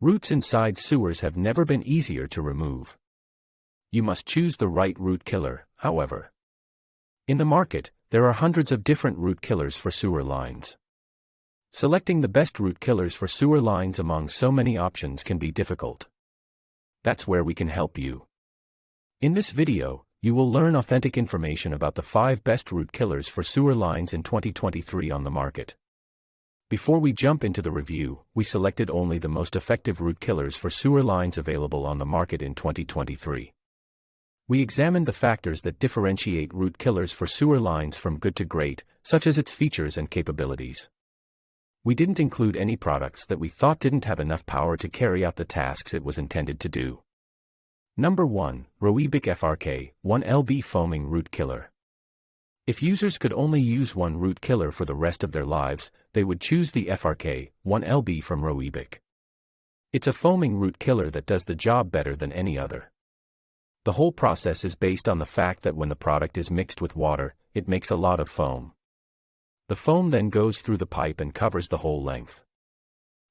Roots inside sewers have never been easier to remove. You must choose the right root killer, however. In the market, there are hundreds of different root killers for sewer lines. Selecting the best root killers for sewer lines among so many options can be difficult. That's where we can help you. In this video, you will learn authentic information about the 5 best root killers for sewer lines in 2023 on the market. Before we jump into the review, we selected only the most effective root killers for sewer lines available on the market in 2023. We examined the factors that differentiate root killers for sewer lines from good to great, such as its features and capabilities. We didn't include any products that we thought didn't have enough power to carry out the tasks it was intended to do. Number 1, Roebic FRK 1LB Foaming Root Killer. If users could only use one root killer for the rest of their lives, they would choose the FRK 1LB from Roebic. It's a foaming root killer that does the job better than any other. The whole process is based on the fact that when the product is mixed with water, it makes a lot of foam. The foam then goes through the pipe and covers the whole length.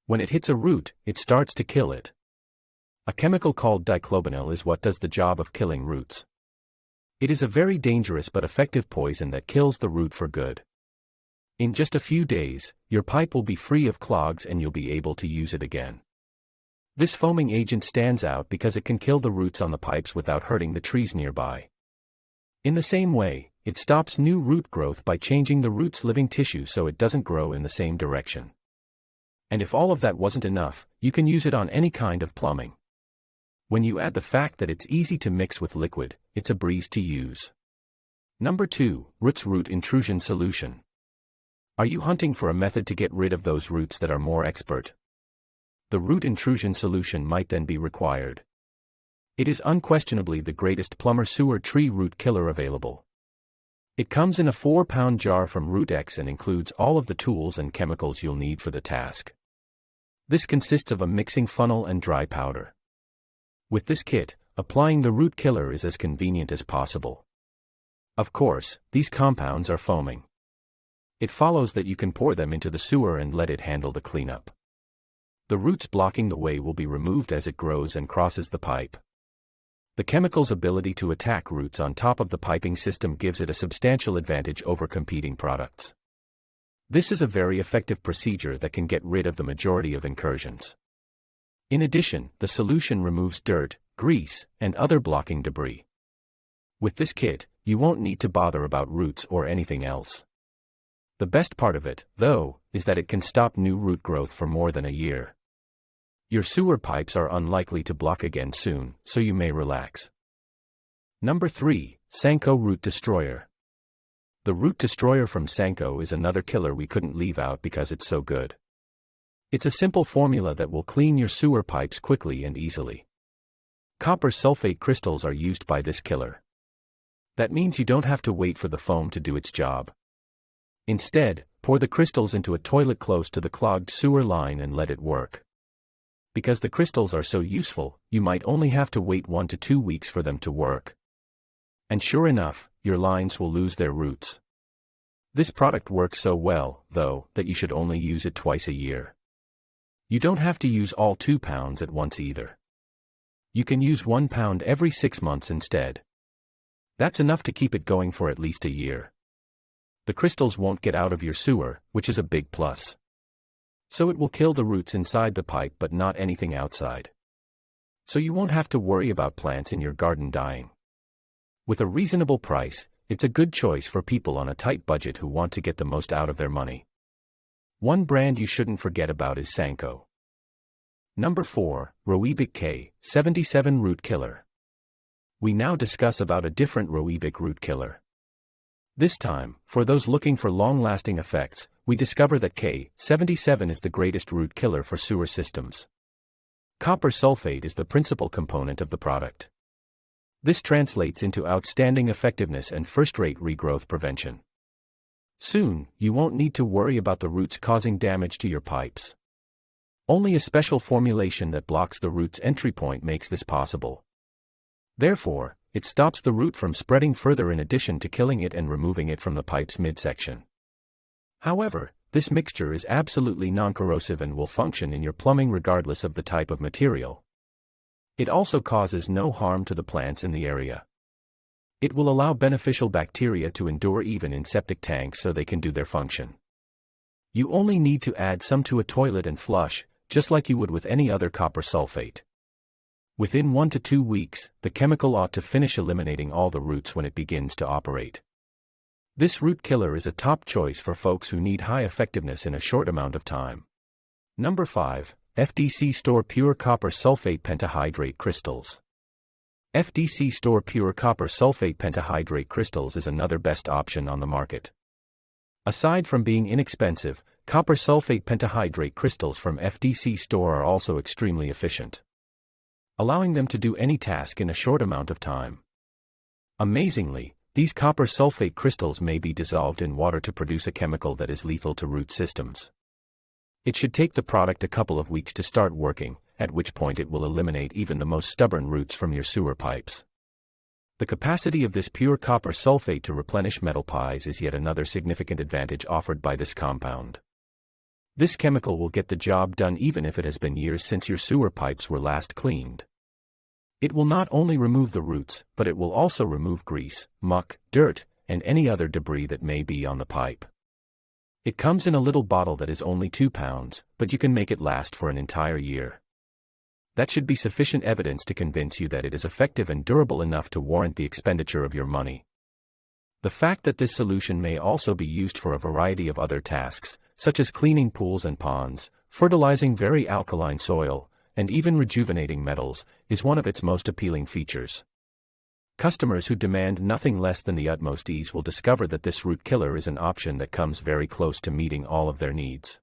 When it hits a root, it starts to kill it. A chemical called diclobonyl is what does the job of killing roots. It is a very dangerous but effective poison that kills the root for good. In just a few days, your pipe will be free of clogs and you'll be able to use it again. This foaming agent stands out because it can kill the roots on the pipes without hurting the trees nearby. In the same way, it stops new root growth by changing the root's living tissue so it doesn't grow in the same direction. And if all of that wasn't enough, you can use it on any kind of plumbing. When you add the fact that it's easy to mix with liquid, it's a breeze to use. Number 2, Roots Root Intrusion Solution. Are you hunting for a method to get rid of those roots that are more expert? The root intrusion solution might then be required. It is unquestionably the greatest plumber sewer tree root killer available. It comes in a 4-pound jar from ROOTX and includes all of the tools and chemicals you'll need for the task. This consists of a mixing funnel and dry powder. With this kit, applying the root killer is as convenient as possible. Of course, these compounds are foaming. It follows that you can pour them into the sewer and let it handle the cleanup. The roots blocking the way will be removed as it grows and crosses the pipe. The chemical's ability to attack roots on top of the piping system gives it a substantial advantage over competing products. This is a very effective procedure that can get rid of the majority of incursions. In addition, the solution removes dirt, grease, and other blocking debris. With this kit, you won't need to bother about roots or anything else. The best part of it, though, is that it can stop new root growth for more than a year. Your sewer pipes are unlikely to block again soon, so you may relax. Number 3, Sanco Root Destroyer. The Root Destroyer from Sanco is another killer we couldn't leave out because it's so good. It's a simple formula that will clean your sewer pipes quickly and easily. Copper sulfate crystals are used by this killer. That means you don't have to wait for the foam to do its job. Instead, pour the crystals into a toilet close to the clogged sewer line and let it work. Because the crystals are so useful, you might only have to wait 1 to 2 weeks for them to work. And sure enough, your lines will lose their roots. This product works so well, though, that you should only use it twice a year. You don't have to use all 2 pounds at once either. You can use 1 pound every 6 months instead. That's enough to keep it going for at least a year. The crystals won't get out of your sewer, which is a big plus. So it will kill the roots inside the pipe but not anything outside. So you won't have to worry about plants in your garden dying. With a reasonable price, it's a good choice for people on a tight budget who want to get the most out of their money. One brand you shouldn't forget about is Sanco. Number 4, Roebic K77 Root Killer. We now discuss about a different Roebic root killer. This time, for those looking for long-lasting effects, we discover that K77 is the greatest root killer for sewer systems. Copper sulfate is the principal component of the product. This translates into outstanding effectiveness and first-rate regrowth prevention. Soon, you won't need to worry about the roots causing damage to your pipes. Only a special formulation that blocks the root's entry point makes this possible. Therefore, it stops the root from spreading further in addition to killing it and removing it from the pipe's midsection. However, this mixture is absolutely non-corrosive and will function in your plumbing regardless of the type of material. It also causes no harm to the plants in the area. It will allow beneficial bacteria to endure even in septic tanks so they can do their function. You only need to add some to a toilet and flush, just like you would with any other copper sulfate. Within 1 to 2 weeks, the chemical ought to finish eliminating all the roots when it begins to operate. This root killer is a top choice for folks who need high effectiveness in a short amount of time. Number 5. FDC Store Pure Copper Sulfate Pentahydrate Crystals. FDC Store Pure Copper Sulfate Pentahydrate Crystals is another best option on the market. Aside from being inexpensive, copper sulfate pentahydrate crystals from FDC Store are also extremely efficient, allowing them to do any task in a short amount of time. Amazingly, these copper sulfate crystals may be dissolved in water to produce a chemical that is lethal to root systems. It should take the product a couple of weeks to start working, at which point it will eliminate even the most stubborn roots from your sewer pipes. The capacity of this pure copper sulfate to replenish metal pies is yet another significant advantage offered by this compound. This chemical will get the job done even if it has been years since your sewer pipes were last cleaned. It will not only remove the roots, but it will also remove grease, muck, dirt, and any other debris that may be on the pipe. It comes in a little bottle that is only 2 pounds, but you can make it last for an entire year. That should be sufficient evidence to convince you that it is effective and durable enough to warrant the expenditure of your money. The fact that this solution may also be used for a variety of other tasks, such as cleaning pools and ponds, fertilizing very alkaline soil, and even rejuvenating metals, is one of its most appealing features. Customers who demand nothing less than the utmost ease will discover that this root killer is an option that comes very close to meeting all of their needs.